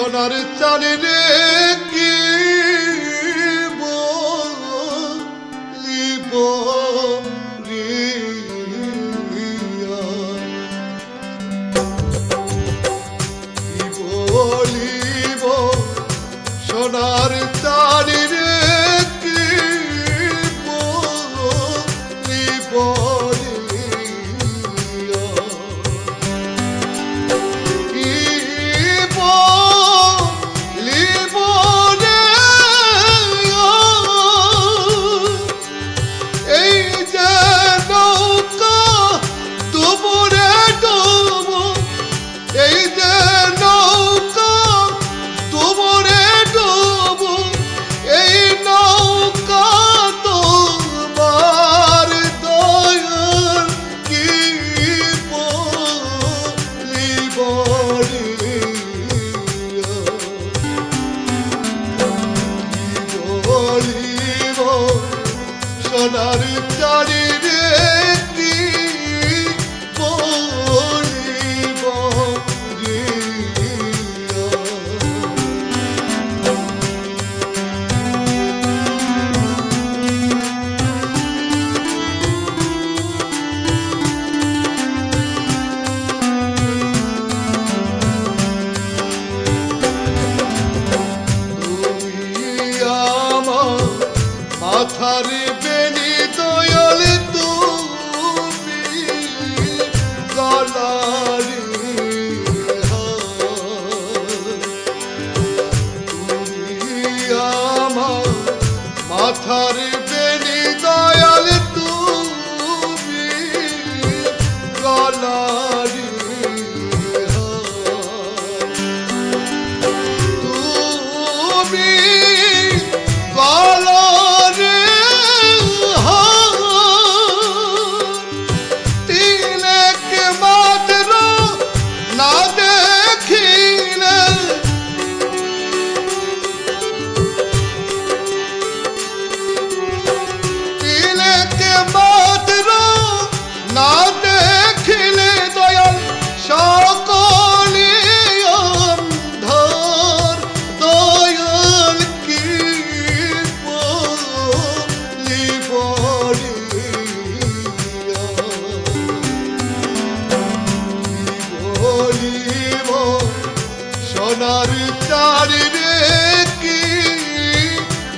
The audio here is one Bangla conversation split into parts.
সোনার চালে রে কি বলিব রিয়া, কি বলিব সোনার চালে রে কি বলিব সোনার চারি রে কি বলিব রিয়া। তুমি আমার মাথার বেনি দয়াল, তুমি গলারি তুমি আমার মাথার বেনি দয়াল, তুমি গলারি তুমি গলারি সোনার চারি রে কি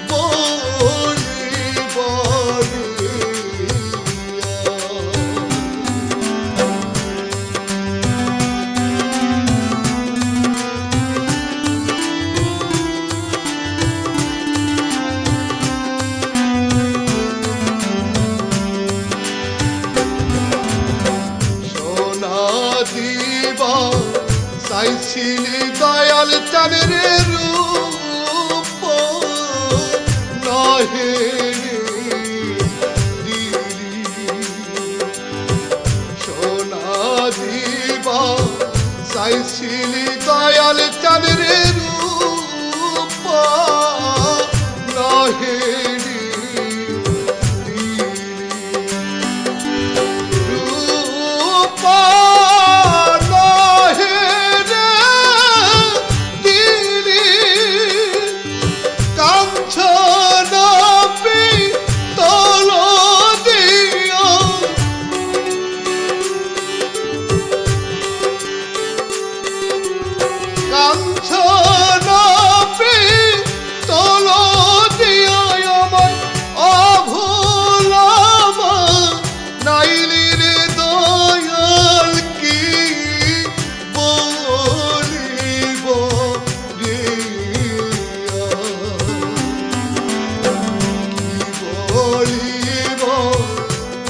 বলিব সোনা দিবা চাইছিলি দয়াল চাঁদের রূপ নহে দিলি, সোনা দিবা চাইছিলি দয়াল চাঁদের রূপ নহে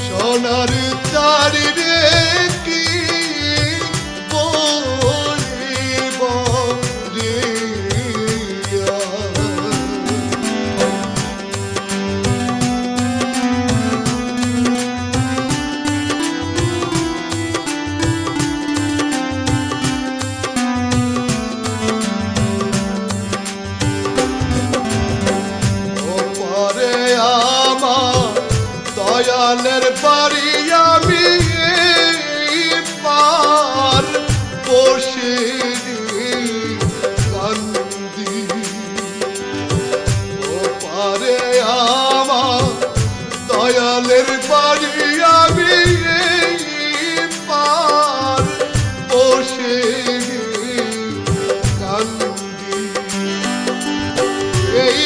সোনার চারি রে কি বলিব রিয়া। ওপরে আমার দয়ালের বাড়ি আমি পার বসে কান্দ দয়ালের বাড়ি আমি এই পার বসে কান্দি, এই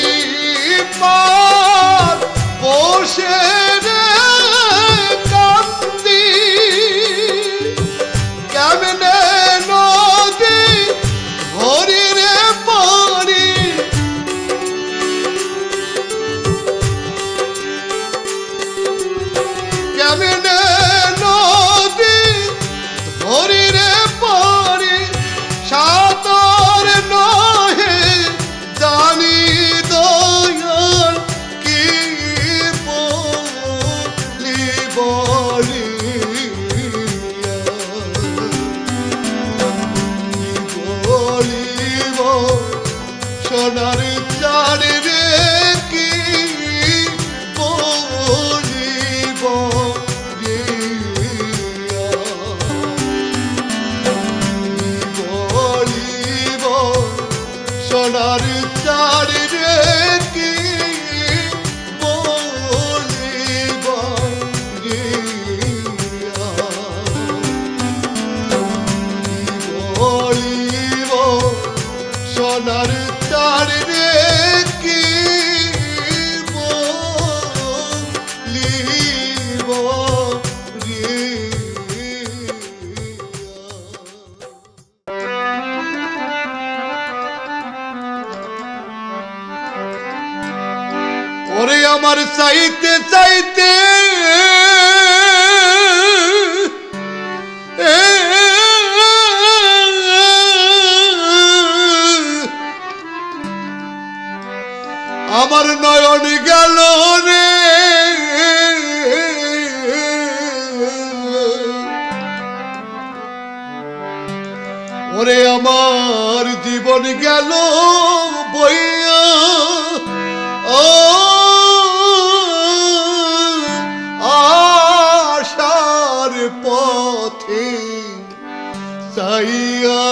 পার বসে কান্দি, কেমনে নদী হরি রে পারি, কেমনে নদী হরি রে পারি, সাঁতার নহে জানি দয়াল কি বলিব বলিব সোনার চারি রে কি বলিব বলিব সোনার চারি রে কি বলিব বলিব সোনার চারি রে কি বলিব ওরে আমার চাইতে চাইতে আমার নয়ন গেল রে, ওরে আমার জীবন গেল বইয়া আশার পথে চাইয়া,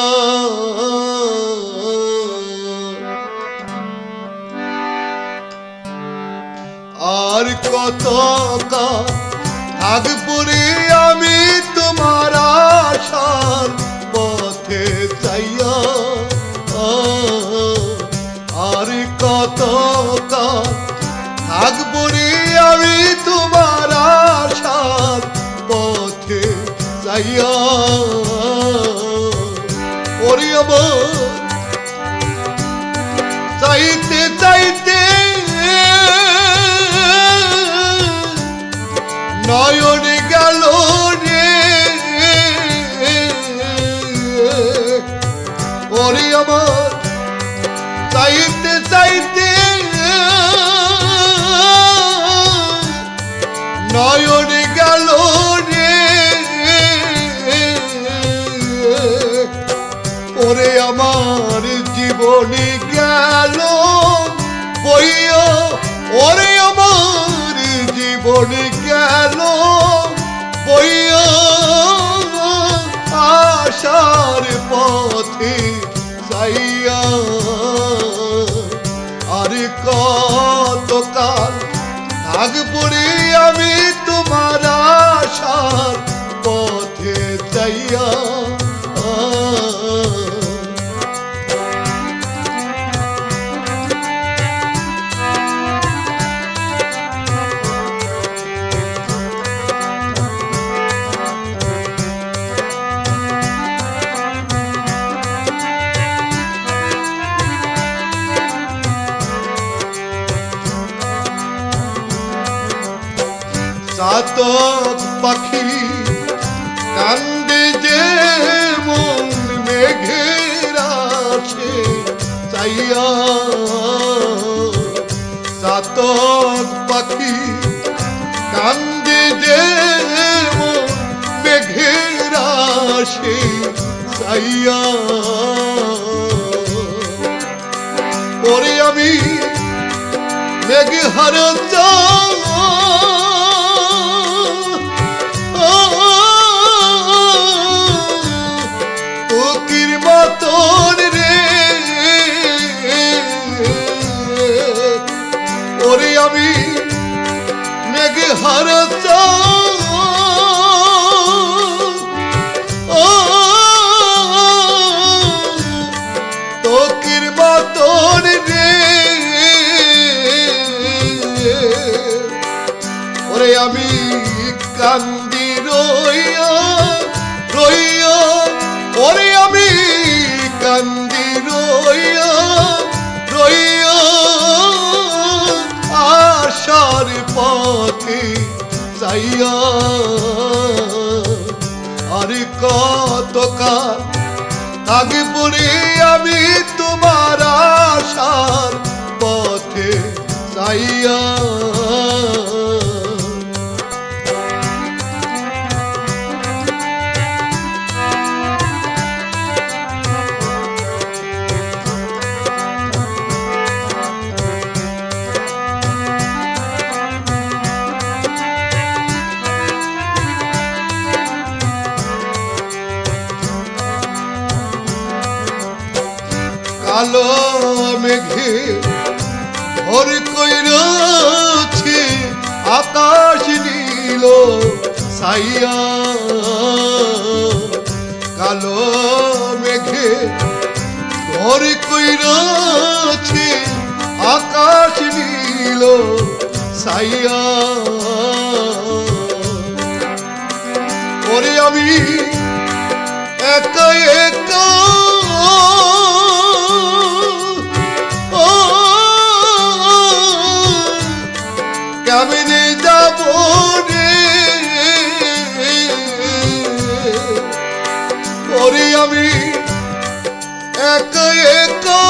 আর কত থাকবো রে আমি তোমার আশার পথে চাইয়া, আর কত থাকবো রে আমি তোমার আশার পথে চাইয়া, ওরে আমার চাইতে চাইতে নয়ন গেল রে, ওরে আমার চাইতে চাইতে নয়ন গেল রে, ওরে আমার জীবনে গেল বইয়া, ওরে আমার জীবনে গেল বইয়া আশার পথে চাইয়া, আর কতকাল থাকবো রে আমি তোমার আশার পথে চাইয়া, চাতক পাখি কান্দে যে মন মেঘের আসে চাইয়া, চাতক পাখি কান্দে যে মন মেঘের আসে চাইয়া, ওরে আমি মেঘ হারা ফকির মতন রে, ওরে আমি মেঘ ঘর তোকির মতন রে ওরে আমি কান্দি রইয়া রইয়া ওরে আমি কান্দি রইয়া রইয়া আশার পথে যাইয়া আর কত কাল আগে পড়ে আমি তোমার আশার পথে যাইয়া কালো মেঘে ভোর কইরছে আকাশ নীল ছাইয়া কালো মেঘে ভোর কইরছে আকাশ নীল ছাইয়া ওরে আমি একা একা কেমনে যাব রে ওরে আমি একা একা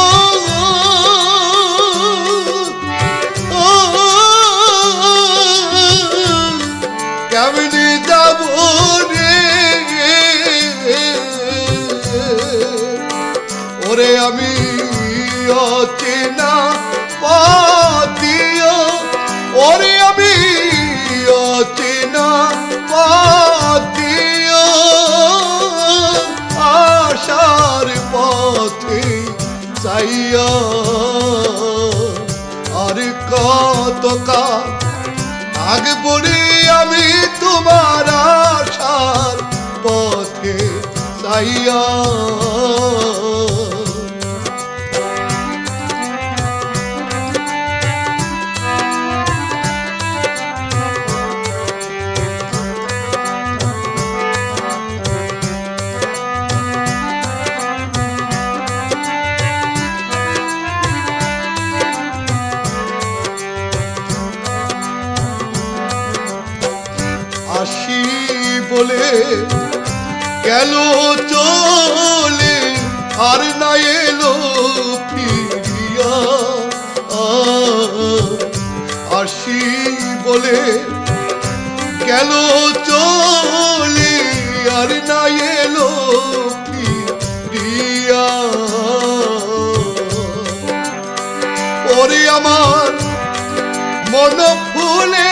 কেমনে যাব রে ওরে আমি অচেনা পাতিয়া ওরে আমি অচেনা পাতিয়া আশার পথে যাইয়া আর কত কাল আগে পড়ে আমি তোমার আশার পথে যাইয়া আসি বলে গেল চলে আর না এলো ফিরিয়া আসি বলে গেল চলে আর না এলো ফিরিয়া ওরে আমার মন ফুলে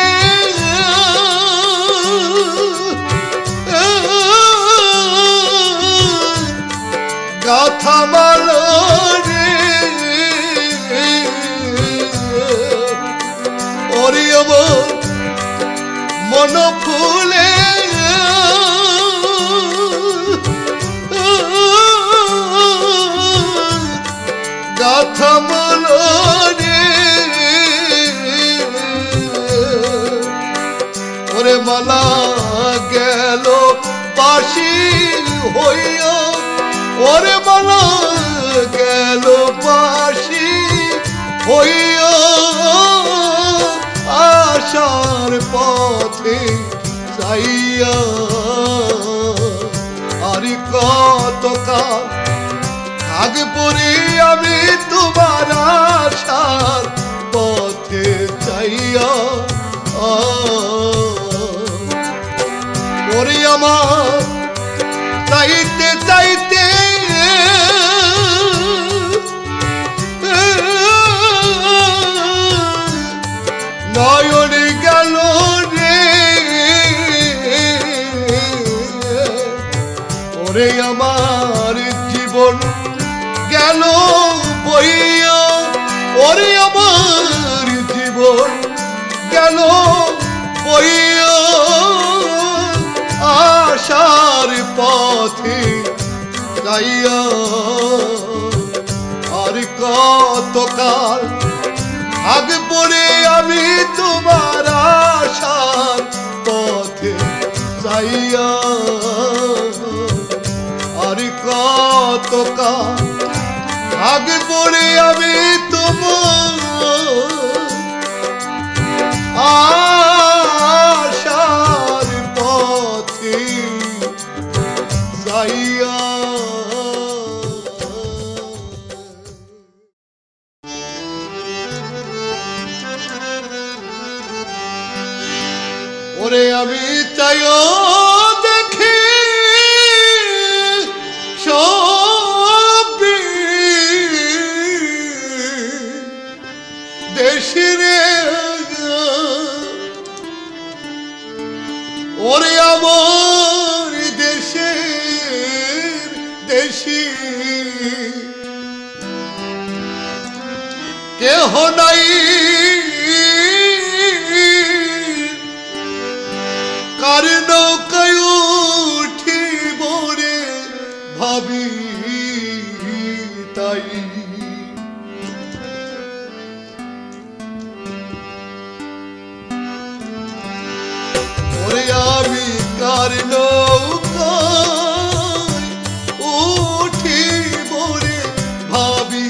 গাথা মালা রে ওরে আমার মন ফুলে গাথা মালা রে ওরে মালা গেল বাসি হইয়া ওরে মালা গেল বাসি হইয়া আশার পথে যাইয়া আর কত কাল আগে পড়ে আমি তোমার আশার পথে যাইয়া ওরে আমার চাইতে চাইতে নয়ন গেল রে ওরে আমার জীবন গেল বইয়া ওরে আমার জীবন গেল বইয়া পথে যাইয়া আর কতকাল আগে পড়ে আমি তোমার আশার পথে যাইয়া আর কতকাল আগে পড়ে আমি তোমার আশার পথে যাইয়া ওরে আমি চাইও দেখি সব দেশিরে ওরে আমার দেশের দেশি কেহ নাই কার নৌকায় উঠিব রে ভাবি তাই ওরে আমি কার নৌকায় উঠিব রে ভাবি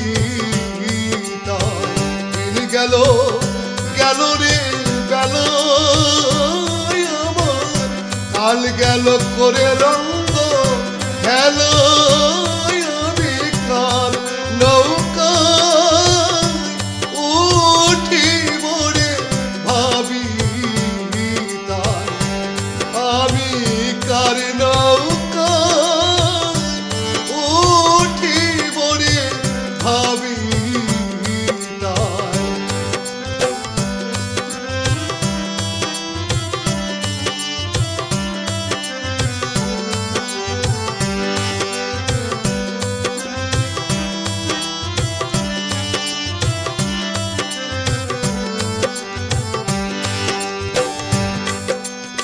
তাই দিন গেল গেল রে গেল কাল গেল করে রঙ্গ হেলো আমি কার নৌকায় উঠিব রে ভাবি তাই আমি কার নৌকায় উঠিব রে ভাবি তাই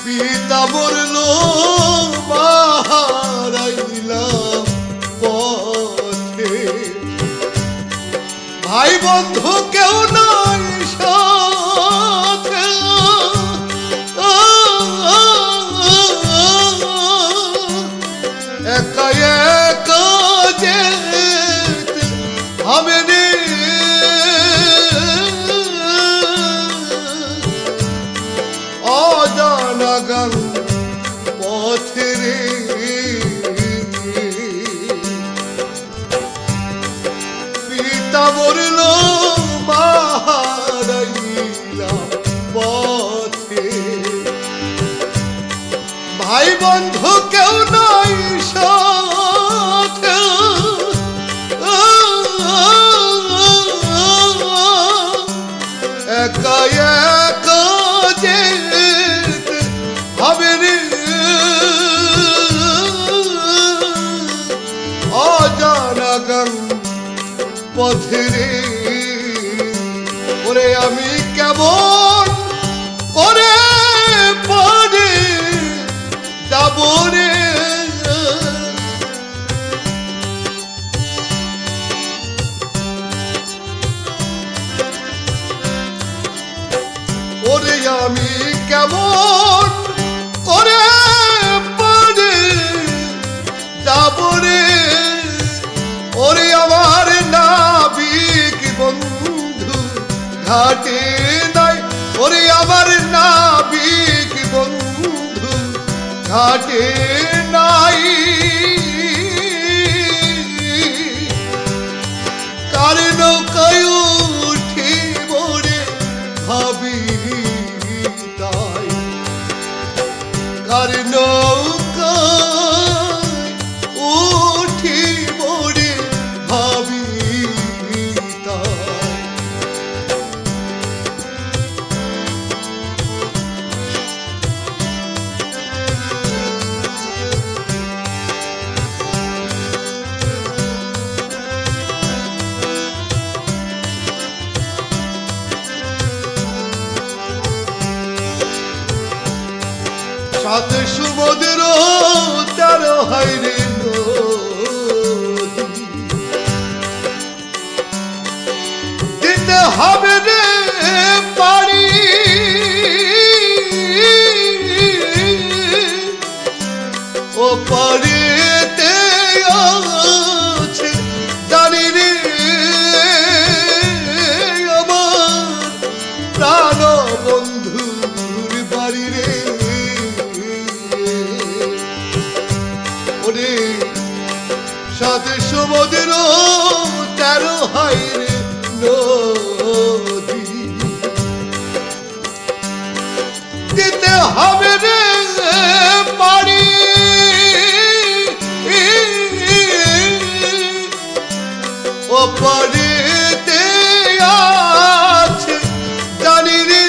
পিতা মরল মা হারাইলাম পথে ভাই বন্ধু কেউ নাই সাথে একা একা যেতে হবে রে অজানাগান পথে রে পিতা মরল মা হারাইলাম পথে ভাই বন্ধু কেউ নাই সাথে একা একা যেতে হবে রে অজানাগান পথে রে ওরে আমি কেমন করে পারে যাব রে ওরে আমি কেমন করে পারে যাব রে ওরে আমার নাবিক বন্ধু ঘাটে নাই ওরে আমার নাবিক বন্ধু ঘাটে নাই কার নৌকায় উঠিব রে ভাবি তাই কার নৌকায় উঠিব রে ভাবি তাই সাত সমুদ্র তেরো হাইরে সমুদ্র 13 হাইরে নদী দিতে হবে রে পারি ও পারিতে আছে জানি রে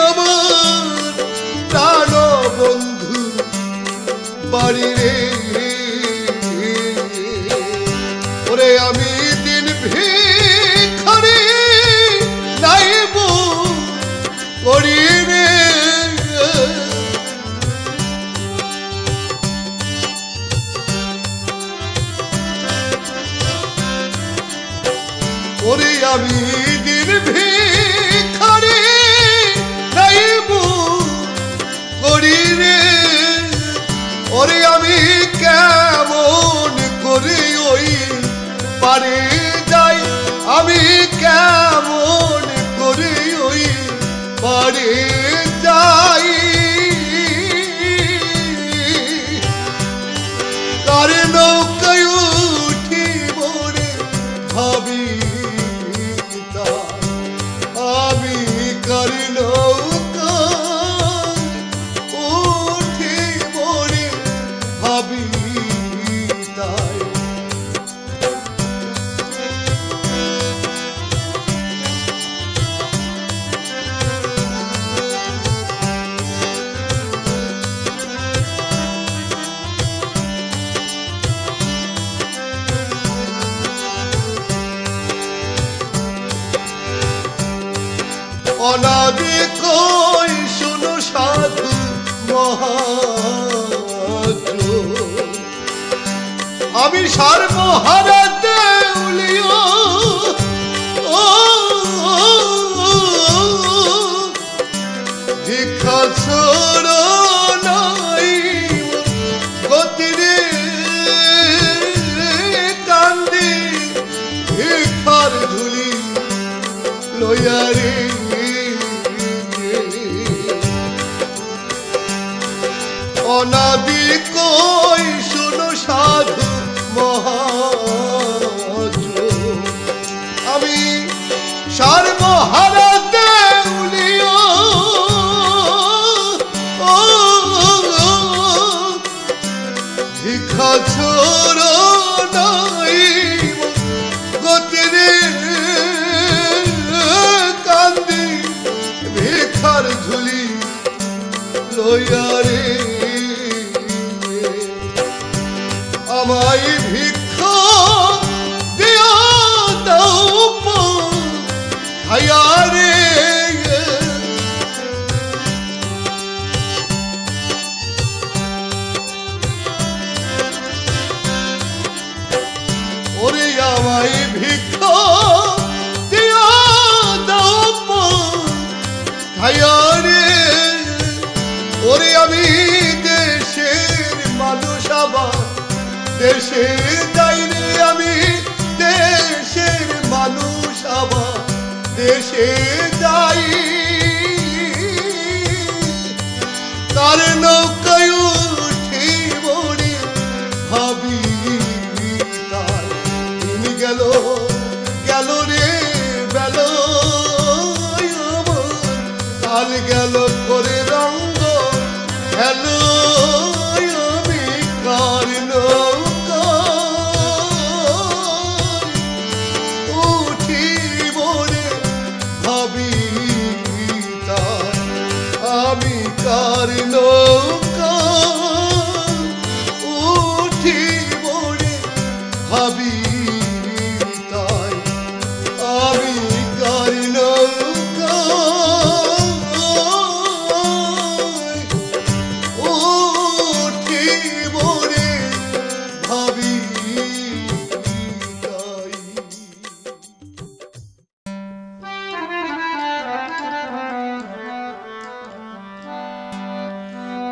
আমার প্রাণ বন্ধু বাড়ি রে ওরে আমি দিন ভিখারি নাইব করি রে ওরে আমি দিন ভিখারি নাইব করি রে ওরে আমি কেমন করে ওই পারে যাই আমি কেমন করে ওই পারে যাই কার নৌকায় উঠিব রে ভাবি আমি কার নৌকায় উঠিব রে ভাবি তাই অনাদি কই শুনো সাধু মহাজন আমি সর্বহারা দেউলিও ভিক্ষা ছড়ো নাই গতিরে কান্দি ভিক্ষার ধুলি লয়ারে অনাদি কই শুনো সাধু মহাজন আমি সর্বহারা দেউলিও ভিক্ষা ছড়ো নাই গতিরে কান্দি ভিক্ষার ঝুলি লইয়ারে আমায় ভিক্ষা দিয়া দাও হায়ারে ওরে আমায় ভিক্ষা দিয়া দাও হায়ারে ওরে আমি দেশের মানুষ আবার দেশে যাই রে আমি দেশের মানুষ আবার দেশে যাই তার নৌকায় উঠিব রে ভাবি তার দিন গেল গেল রে বেল আমার কাল গেল করে রঙ্গ হ্যালো আমি কার উঠিব রে ভাবি তার আমি কার নৌকা উঠিব রে ভাবি তাই আমি কার নৌকা উঠিব রে ভাবি তাই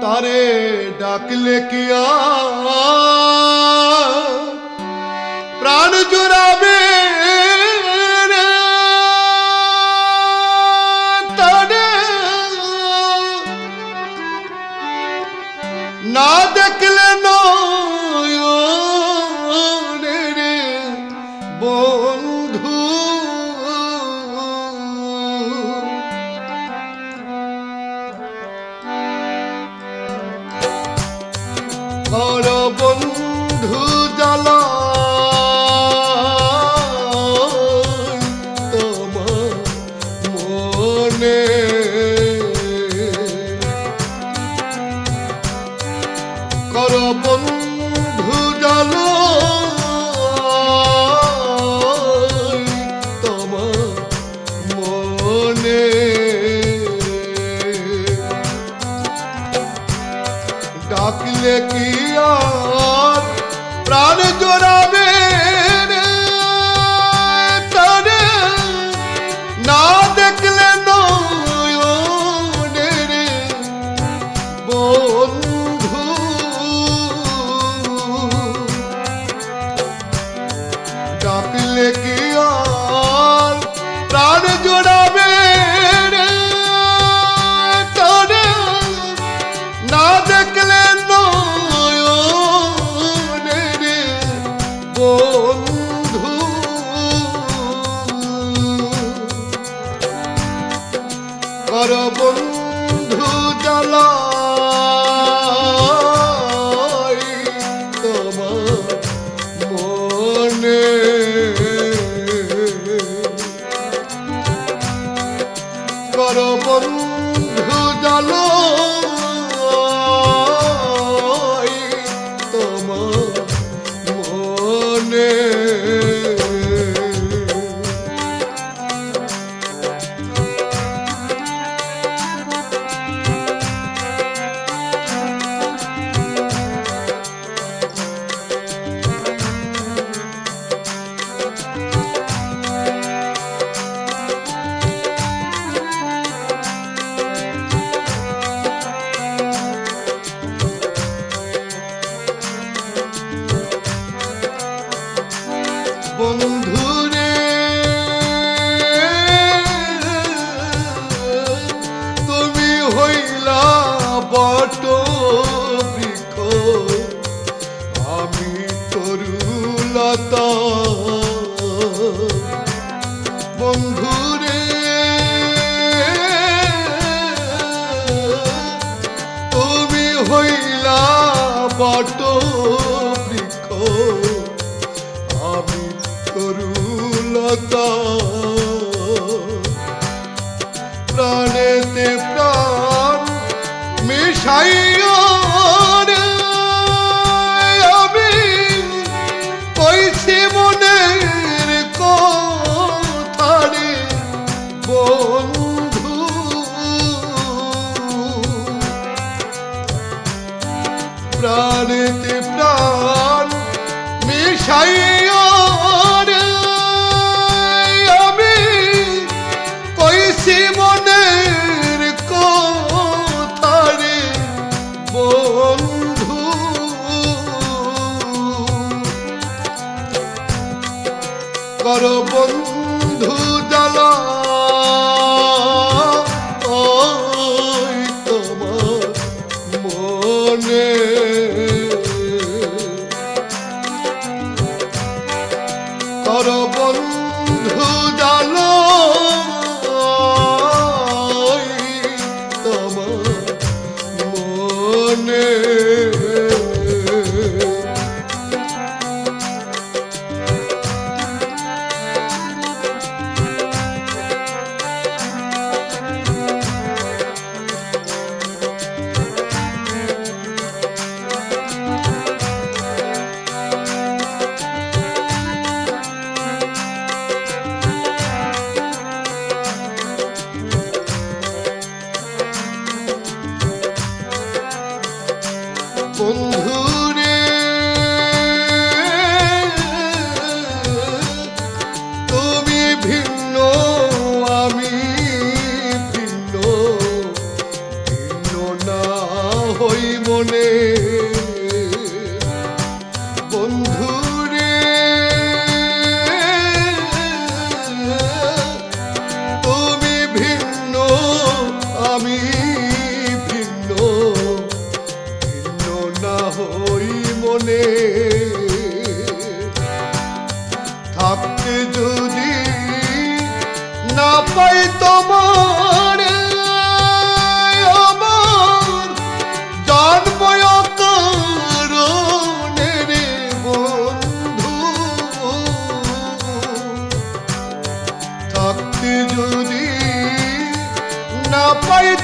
তারে ডাকলে কি প্রাণ জুড়াবে রে তারে না দেখলে নয় কর বন্ধু জ্বালা তোমার মনে কর বন্ধু জ্বালা তোমার মনে ডাকলে কি আর প্রাণ জোড়াবে তারে না দেখলে নয়নের বন্ধু ডাকলে কি আর প্রাণ জোড়াবে তারে না দেখলে নয়নের বন্ধু কর বন্ধু জ্বালা তোমার মনে কর বন্ধু জ্বালা তোমার মনে বন্ধুরে তুমি হইলা বট বৃক্ষ আমি তরুলতা বন্ধুরে তুমি হইলা বট বৃক্ষ আমি তরুলতা প্রাণেতে প্রাণ মিশাইয়া আমি কইছি মনের কথা রে বন্ধু প্রাণেতে প্রাণ মিশাইয়া আমি কইছি মনের কথা রে বন্ধু কর বন্ধু জ্বালা তোমার মনে কর বন্ধু জ্বালা তোমার মনে বন্ধুরে তুমি ভিন্ন আমি ভিন্ন ভিন্ন না হই মনে বন্ধুরে তুমি ভিন্ন আমি ভিন্ন হই মনে থাকতে যদি না পাই তোমার আমার জন্ম কারো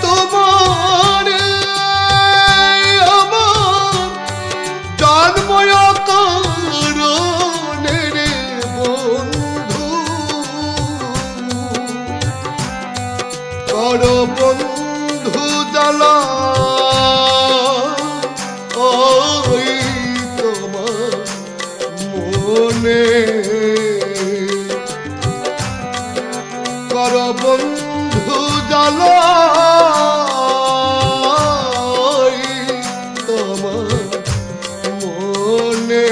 তোমার আমার জন্ময় কারণে রে বন্ধু কর বন্ধু জ্বালা ওই তোমার মনে কর বন্ধু জ্বালা তোমার মনে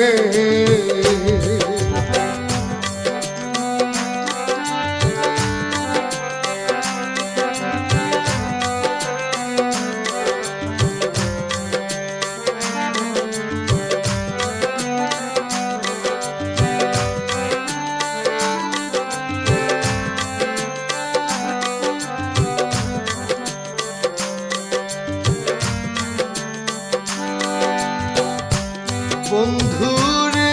বন্ধুরে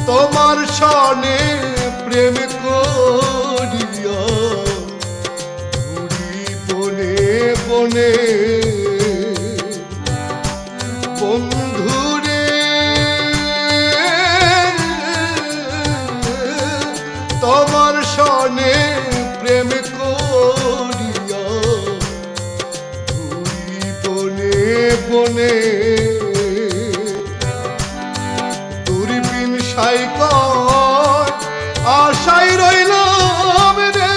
তোমার সনে প্রেম করিয়া ঘুরি বনে বনে বন্ধুরে তোমার সনে প্রেম করিয়া বনে দূরবীন সাইকর আশায় রইলাম রে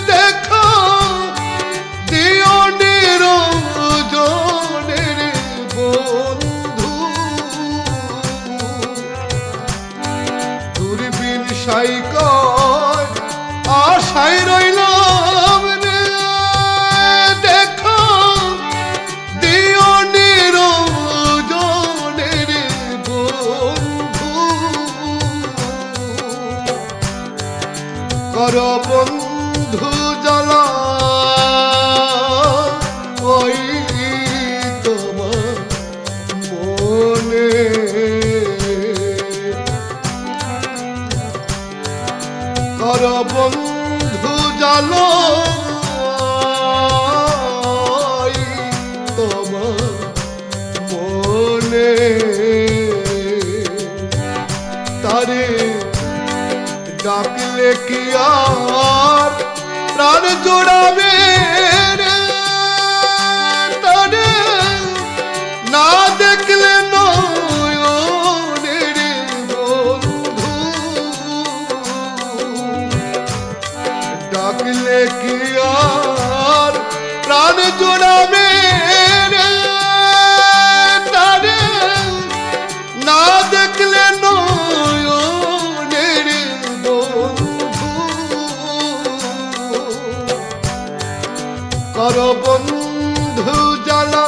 দেখা দিও নিরঞ্জনের বন্ধু দূরবীন সাইকর আশায় রইলাম রে দেখা কর বন্ধু জ্বালা ওই তোমার মনে কর বন্ধু জ্বালা তোমার মনে তারে ডাকলে কি আর প্রাণ জোড়াবে রে তারে না দেখলে নয়নের বন্ধু ডাকলে কি আর প্রাণ জোড়াবে রে তারে না দেখলে কর বন্ধু জ্বালা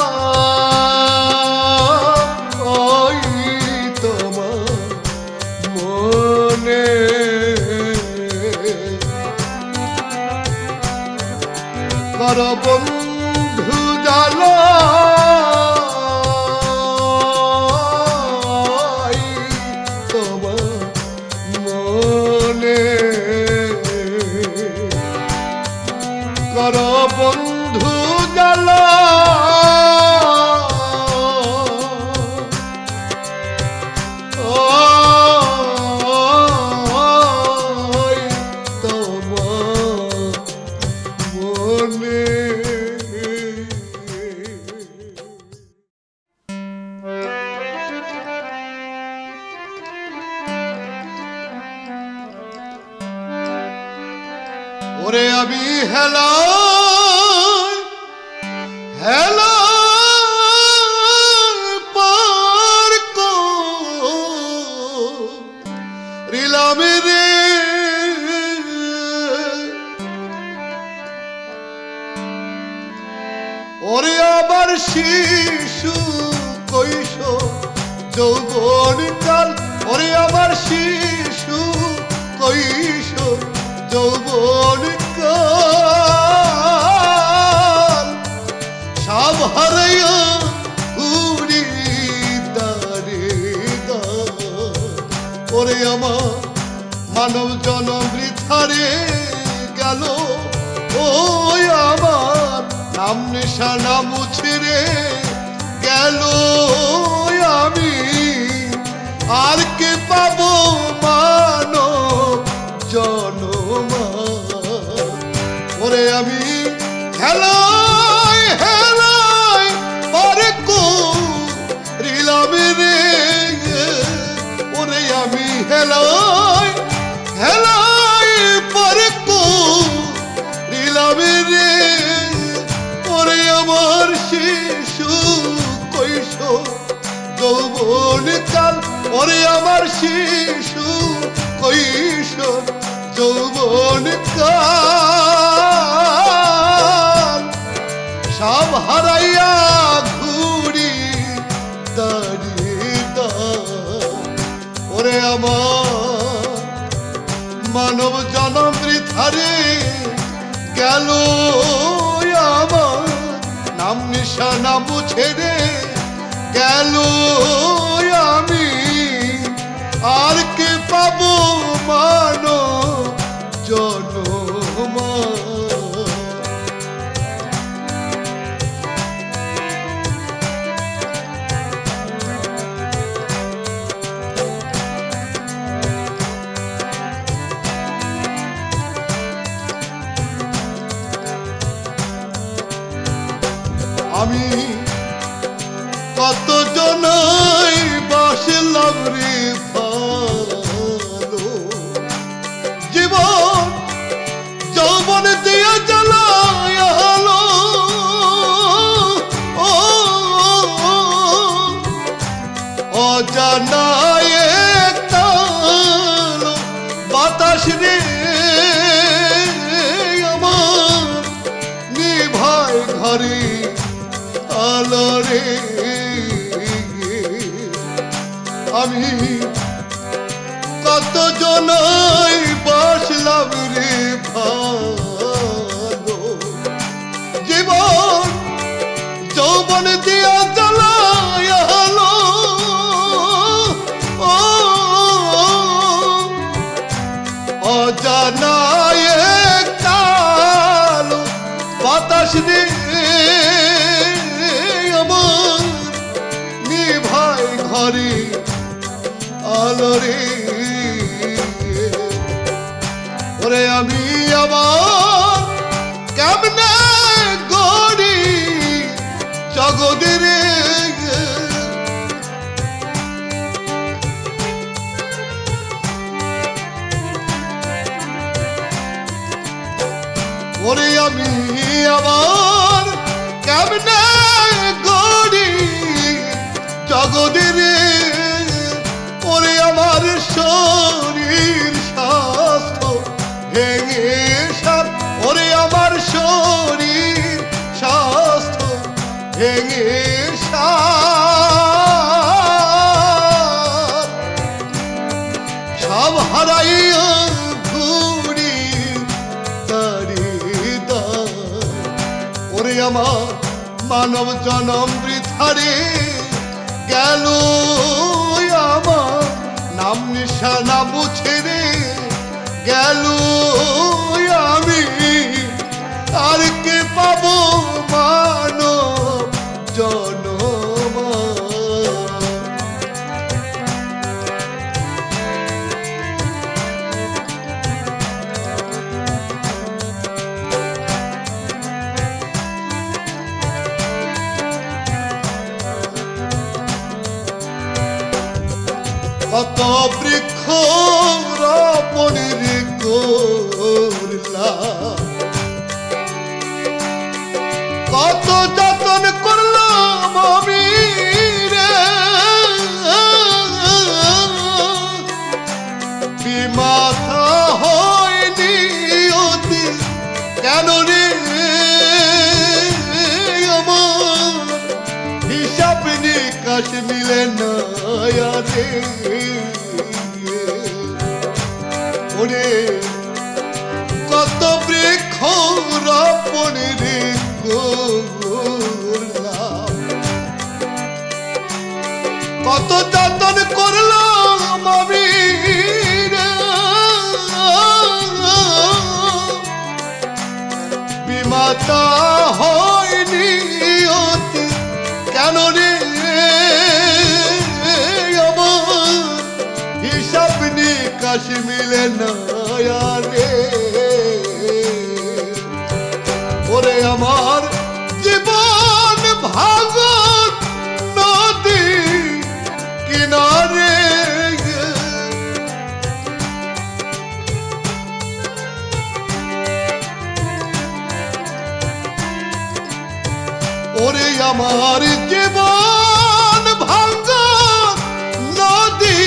ওই তোমার মনে কর বন্ধু জ্বালা তোমার মনে কর বন্ধু জ্বালা তোমার মনে ওরে আমি হেলা হেলা পার করিলাম রে ওরে আবার শিশু কৈশোর যৌবন কাল ওরে আবার শিশু কৈশোর যৌবন কাল সব হারাইয়া উড়ি দারে ওরে আমার মানব জনম বৃথারে নাম নিশানা মুছে রে গেল আমি, আর কে পাবো মানব জনম। ওরে আমি হেলাই হেলাই পরে করিলাম রে, ওরে আমি হেলাই হেলাই পরে করিলাম রে। ওরে আমার শিশু কৈশোর যৌবন কাল, ওরে আমার শিশু কৈশোর যৌবন কাল, সব হারাইয়া ঘুরি দাঁড়িয়ে ওরে আমার মানব জনম বৃথারে গেল আমার, নাম নিশানা মুছে রে গেল আমি, আর কে পাবো মানব জনম। আমি কত জনাই বাসলাম রে ভালো, জীবন যৌবন দিয়া জ্বালায় হলো। অজানায় কালো বাতাস রে আমার নিভায় ঘরে আলো রে। আমি কত জনাই বাসলাম রে ভালো, জীবন যৌবন দিয়া জ্বালায় হলো। অজানায় কালো বাতাস রে আমার নিভাই ঘরে আলো রে। ওরে আমি আবার কেমনে গড়ি জগতে রে, ওরে আমি আবার কেমনে গড়ি জগতে রে। ওরে আমার শরীর স্বাস্থ্য ভেঙে সার, ওরে আমার শরীর স্বাস্থ্য ভেঙে সার, সব হারাইয়া ঘুরি দাঁড়িয়ে ওরে আমার মানব জনম বৃথারে গেল আমার, নাম নিশানা মুছে রে গেল আমি, আর কে পাবো মানব জনম। কত বৃক্ষ রোপণের করলাম, কত যতন করলাম আমি রে, বিমাথা হয়নি অতি কেন রে আমার, হিসাব নিকাশ মিলে না রে। ওরে কত বৃক্ষ রোপণের করলাম, কত যতন করলাম আমি রে, বিমাতা হয় কেন রে আমার হিসাব নিকাশ মিলে না রে ওরে আমার জীবন ভাঙন নদী কিনারে ওরে আমার জীবন ভাঙন নদী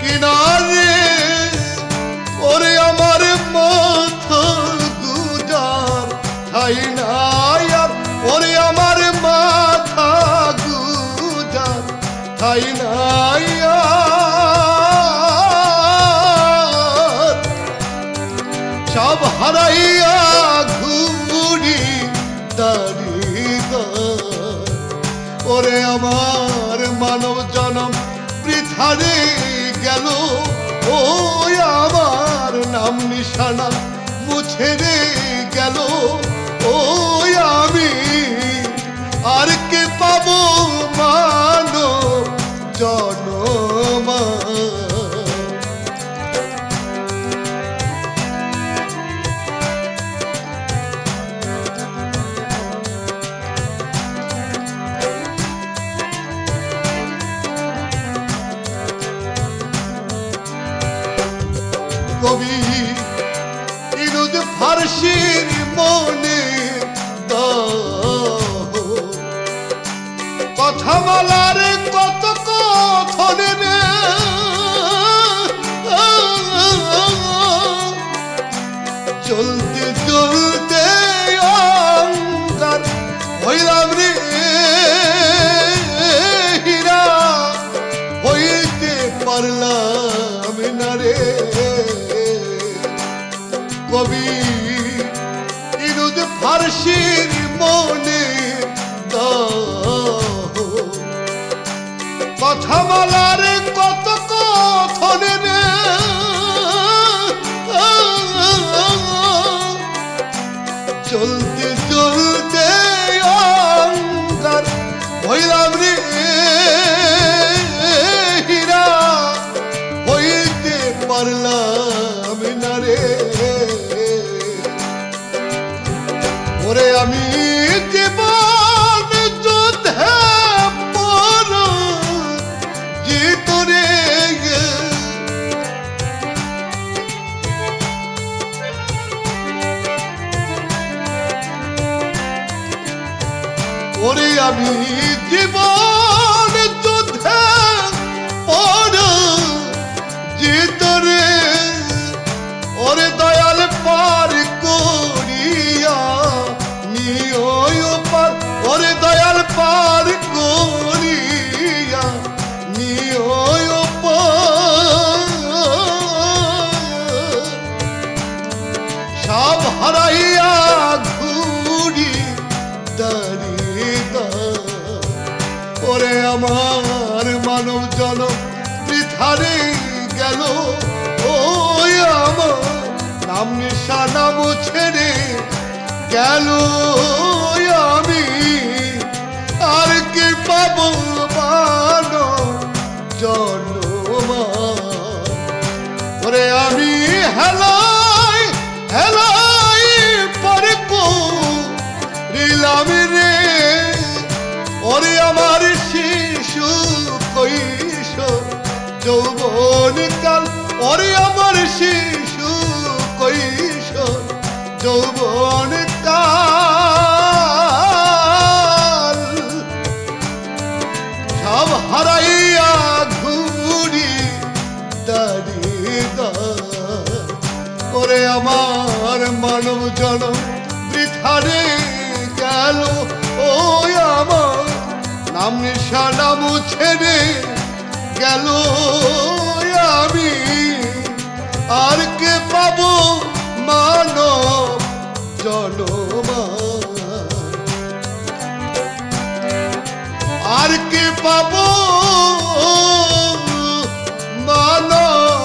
কিনারে ওরে আমার মাথা গুজার ঠাই নাই আর ওরে আমার মাথা গুজার ঠাই নাই আর সব হারাইয়া ঘুরি দাঁড়িয়ে ওরে আমার মানব জনম বৃথারে গেল ও আমার নাম নিশানা মুছে রে গেল ও আমি আর কে পাবো মানব জনম কবি ইরুদ ফারসির মনে কথা বলার কত কথনে রে চলতে চলতে অঙ্গার হইলাম রে হীরা হইতে পারলাম না রে কবি ইরুদ ফারসির মনে কথা বলার কত কথনে রে চলতে চলতে অঙ্গার হইলাম রে হীরা হইতে পারলাম না রে ওরে আমি জীবন যুদ্ধে জিত রে ওরে আমি জীবন যুদ্ধে জিত রে ওরে দয়াল পার করিয়া নিও পার ওরে দয়াল পার করিয়া নিও পার সব হারাইয়া ঘুরি দাঁড়িয়ে ওরে আমার মানব জনম বৃথারে গেল ও আমার নাম নিশানা মুছে রে গেল আমি আর কি পাবো মানব জনম ওরে আমি হেলাই হেলাই পরে করিলাম রে ওরে আমার শিশু কৈশোর যৌবন কাল ওরে আমার শিশু কৈশোর যৌবন কাল সব হারাইয়া ঘুরি দাঁড়িয়ে ওরে আমার মানব জনম বৃথারে গেল ও আমার নাম নিশানা মুছে রে গেল আমি আর কে পাবো মানব জনম আর কে পাবো মানব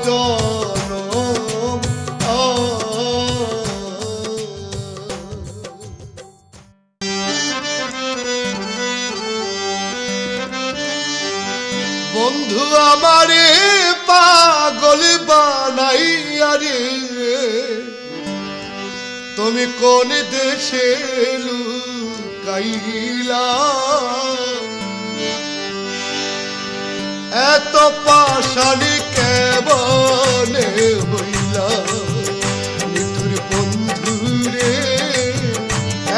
জনম তুমি কোন দেশে লুকাইলা এত পাশানি কেমনে হইলা নিতুর বন্ধুরে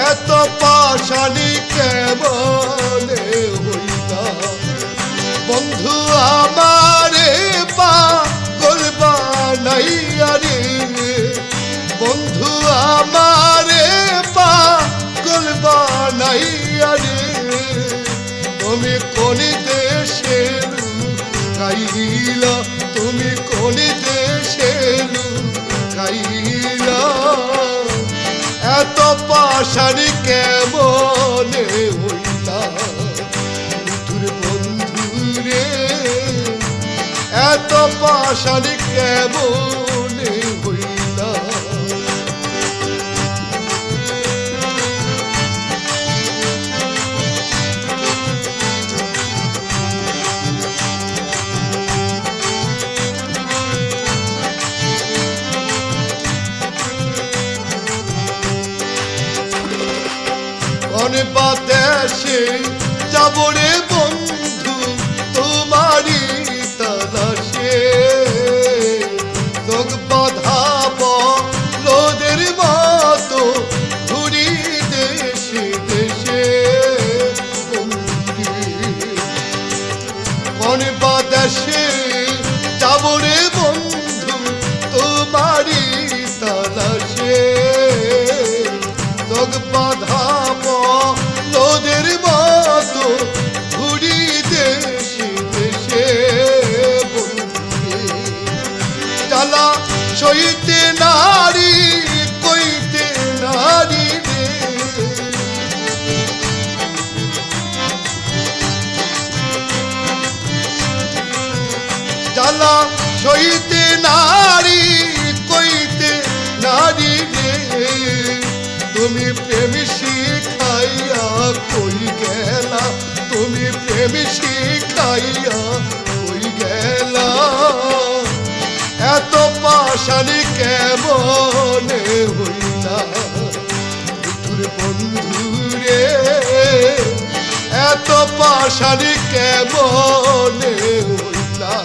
এত পাশানি কেমনে হইলা বন্ধু আমারে পাগল বানাইয়া রে বন্ধু আমারে পাগল বানাইয়া রে তুমি কোন দেশে লুকাইলা তুমি কোন দেশে লুকাইলা এত পাশানি কেমনে হইলা তোর বন্ধুরে এত পাশানি কেমনে হইলা কোন বাদেশে যাব রে বন্ধু তোমারি তালাশে তোক বাধাব লোদের মতো ঘুরি দেশে দেশে কোন বাদেশে যাব রে বন্ধু তোমারি তালাশে তোক বাধাব লোদের মতো ঘুরি দেশে দেশে জ্বালা সইতে নারী কইতে নারী রে জ্বালা সইতে নারী কইতে নারী রে তুমি প্রেম শিখাইয়া কই গেলা তুমি প্রেম শিখাইয়া কই গেলা এত পাশানি কেমনে হইলা তোর বন্ধুরে এত পাশানি কেমনে হইলা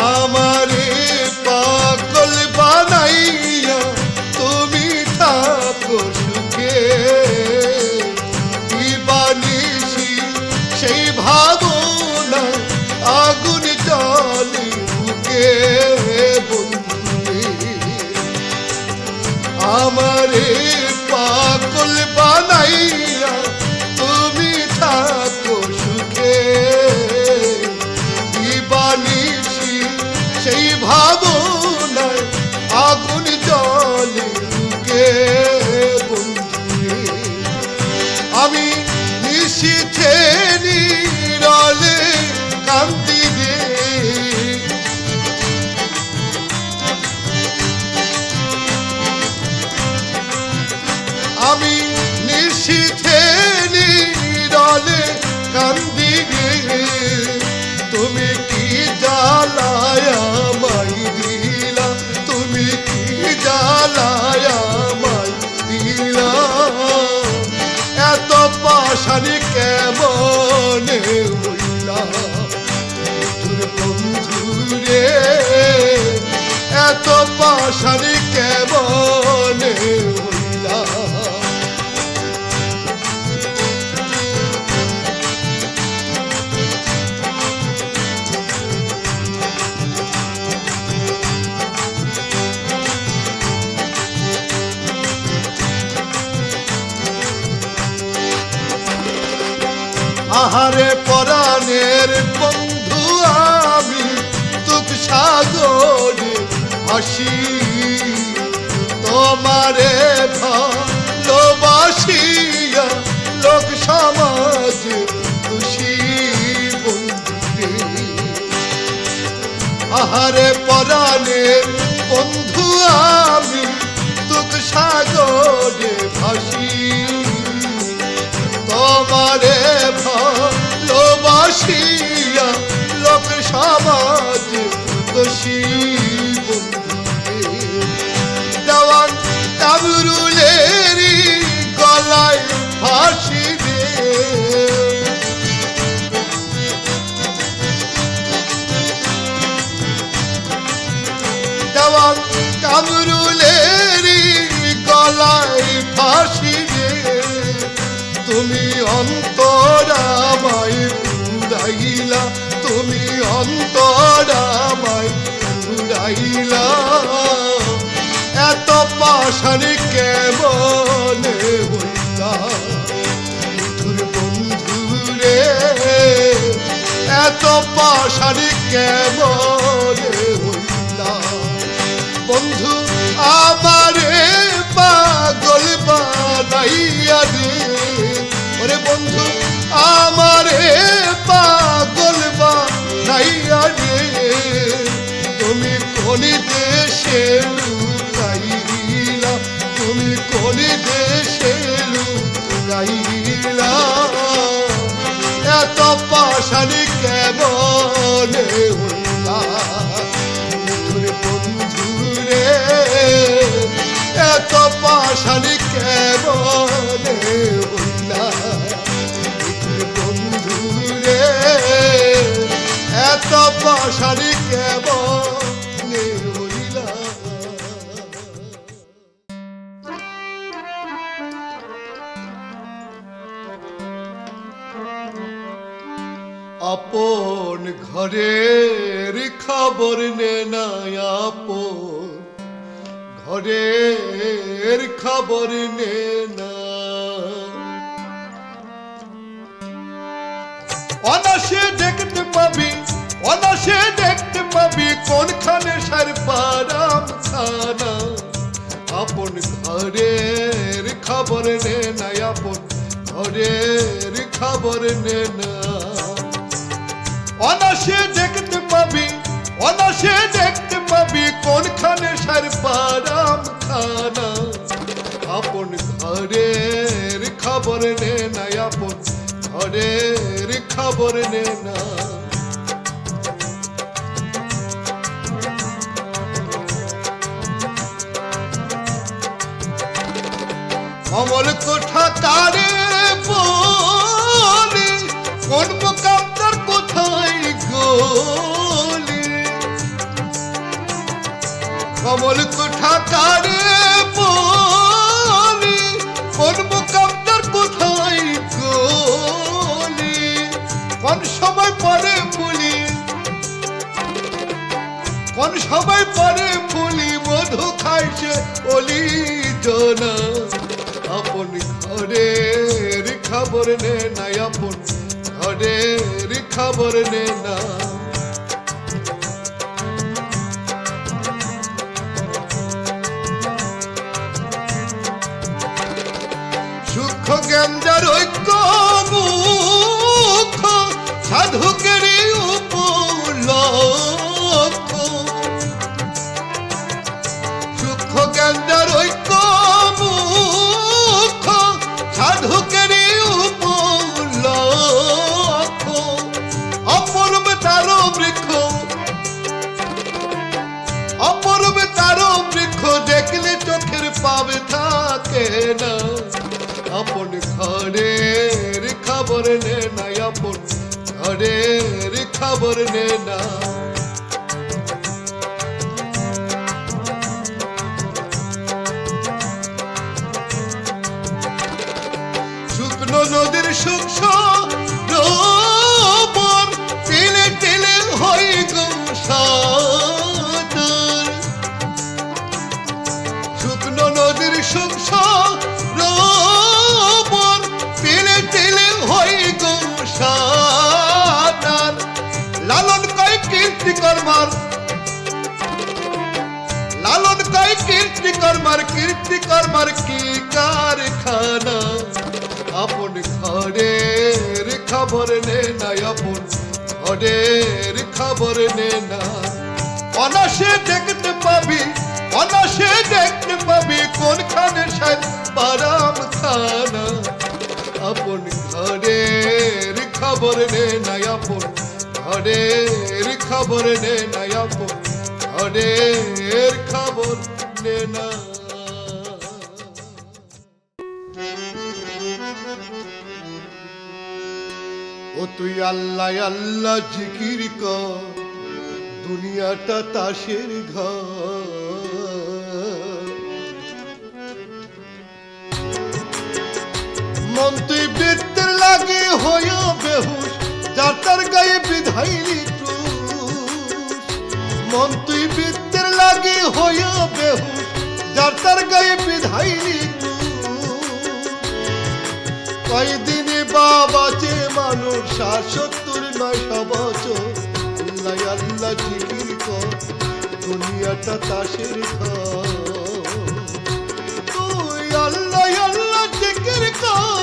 আমারে পাগল বানাইয়া তুমি থাকো সুখে বানিয়েছি সেই ভাবনা আগুন জলে বুকে বন্ধুরে আমারে পাগল বানাইয়া তুমি থাকো সুখে বানিয়েছি সেই ভাবনায় আগুন জলে বুকে বন্ধুরে আমি নিশীথে নীরলে কান্দি রে আমি নিশীথে নীরলে কান্দি রে তুমি কি জ্বালায়া মাই দিলা তুমি কি জ্বালায়া মাই দিলা এত পাশানি কেমনে হইলা তোর বন্ধুরে এত পাশানি কেমনে হইলা আহারে পরাণের বন্ধু আমি তুক সাগরে হাসি তোমারে ভালোবাসিয়া লোক সমাজ খুশি বন্ধুরে আহারে পরাণের বন্ধু আমি দুঃখ সাগরে ভাসি তোমারে ভালোবাসিয়া লোক সমাজ দোষী বন্ধুরে দেওয়ান কামরুলেরই গলায় ফাঁসি দে দেওয়ান কামরুলেরই গলায় ফাঁসি দে তুমি অন্তরামায় পুরাইলা তুমি অন্তরামায় পুরাইলা এত পাশানি কেমনে হইলা তোর বন্ধুরে এত পাশানি কেমনে হইলা বন্ধু আমারে পাগল বানাইয়া দে ওরে বন্ধু আমারে পাগল বানাইয়া দে তুমি কোন দেশে লুকাইলা তুমি কোন দেশে লুকাইলা এত পাশানি কেমনে হইলা তোর বন্ধুরে এত পাশানি কেমনে হইলা তোর বন্ধুরে এত পাশানি কেমনে হইলা আপন ঘরের খবর নে না আপন ঘরের খবর নে না অনাসে দেখতে পাবি অনাসে দেখতে পাবি কোনখানে সার পারাম খানা আপন ঘরের খবর নে না আপন ঘরের খবর নে না অনাসে দেখতে পাবি অনাসে দেখতে পাবি কোনখানে সার পারাম খানা আপন ঘরের খবর নে না আপন ঘরের খবর নে না অমল কোঠা কারে বলি কোন মোকামদার কোথায় গলি কমল কোঠা কারে বলি কোন মোকামদার কোথায় গলি কোন সময় পরে বলি কোন সময় পরে বলি মধু খাইছে অলি জনা আপন ঘরের খবর নে না আপন ঘরের খবর নে না সুখ জ্ঞানজার ঐক্য মুখ সাধুকেরই উপলক্ষ সুখ জ্ঞানজার ঐক্য মুখ সাধুকেরই উপলক্ষ অপূর্ব তার বৃক্ষ অপূর্ব তার বৃক্ষ দেখলে চোখের পাবে থাকে না আপন ঘরের খবর নে না আপন ঘরের খবর নে না শুকনো নদীর সূক্ষ্ম রোবর টেলে টেলে হই গো সাঁতার শুকনো নদীর সূক্ষ্ম রোবর টেলে টেলে হই গো সাঁতার লালন কয় কীর্তি কর্মার লালন কয় কীর্তি কর্মার কি কারখানা আপন ঘরের খবর নে না আপন ঘরের খবর নে না অনাসে দেখতে পাবি, অনাসে দেখতে পাবি কোনখানে সাহেব বারাম খানা। আপন ঘরের খবর নে নাই, আপন ঘরের খবর নে নাই, আপন ঘরের খবর নে না। ও তুই আল্লাহ আল্লাহ জিকির কর, দুনিয়াটা তাসের ঘর। মন তুই বৃত্তের লাগে হইয়া বেহুশ, যার তার গায়ে বিধাইলি টুস। মন তুই বৃত্তের লাগে হইয়া বেহুশ, যার তার গায়ে বিধাইলি টুস। কয়দিনে বাবাচে মানুষ ৭৭-৯০০ বছর। আল্লাহ আল্লাহ জিকির কর, দুনিয়াটা তাসের ঘর। তুই আল্লাহ আল্লাহ জিকির কর,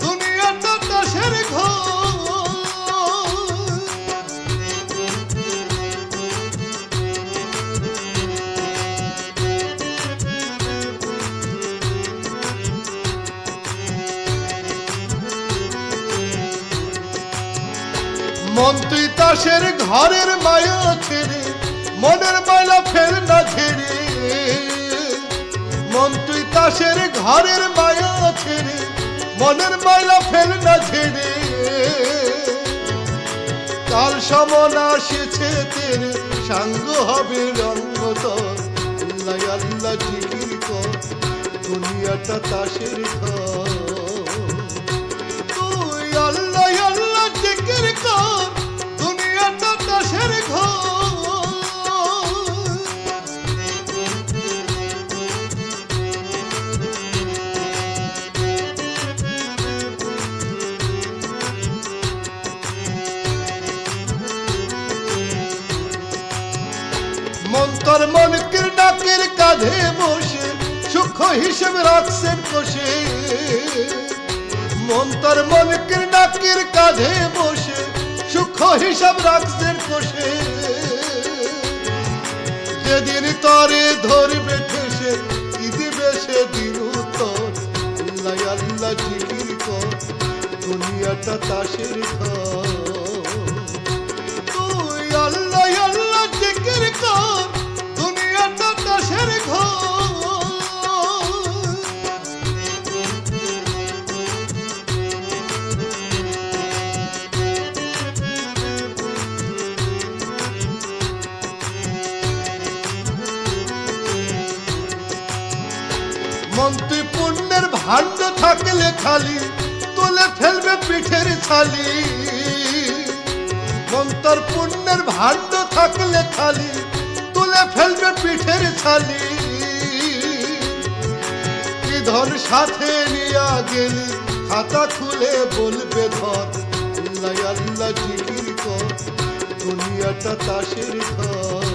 দুনিয়াটা তাসের ঘর। মন তুই তাসের ঘরের মায়া ছেড়ে, মনের মায়া ফের না ছেড়ে। মন তুই তাসের ঘরের মায়া ছেড়ে, মনের মায়া ফের না ছেড়ে। কাল সমন আসেছে তের সাঙ্গ হবে রঙ্গ তোর। আল্লাহ আল্লাহ জিকির কর, দুনিয়াটা তাসের ঘর। তুই আল্লাহ আল্লাহ জিকির কর, দুনিয়াটা তাসের ঘর। মন্তর মনকের ডাকের কাঁধে বসে সূক্ষ্ম হিসেব রাখছেন কষে। মন্তর মনকের ডাকের কাঁধে বসে সূক্ষ্ম হিসাব রাখছেন কষে। যেদিন তরে ধরবে ঠেসে কি দিবে সেদিন উত্তর। আল্লাহ আল্লাহ জিকির কর, দুনিয়াটা তাসের ঘর। তুই আল্লাহ আল্লাহ জিকির কর, দুনিয়াটা তাসের ঘর। মন তুই পুণ্যের ভাণ্ড থাকলে খালি তুলে ফেলবে পিঠের ছালি। মন তোর পুণ্যের ভাণ্ড থাকলে খালি তুলে ফেলবে পিঠের ছালি। কি ধন সাথে নিয়া গেলি খাতা খুলে বলবে ধর। আল্লাহ আল্লাহ জিকির কর, দুনিয়াটা তাসের ঘর।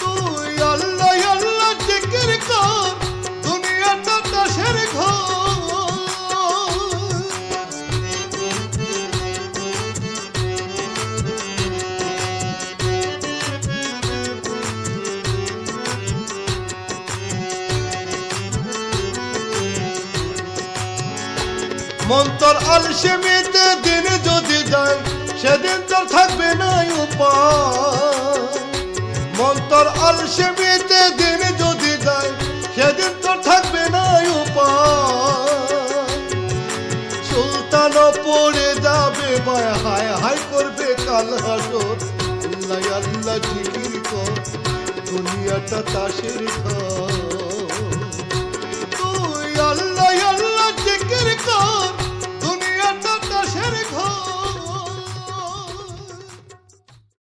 তুই আল্লাহ আল্লাহ জিকির কর, দুনিয়াটা তাসের ঘর। মন তোর আলসেমিতে দিন যদি যায়, সেদিন তোর থাকবে না উপায়। মন তোর আলসেমিতে দিন যদি যায়, সেদিন তোর থাকবে না উপায়। সুলতান পড়ে যাবে মায়, হায় হায় করবে কাল হাসর। আল্লাহ আল্লাহ জিকির কর, দুনিয়াটা তাসের ঘর।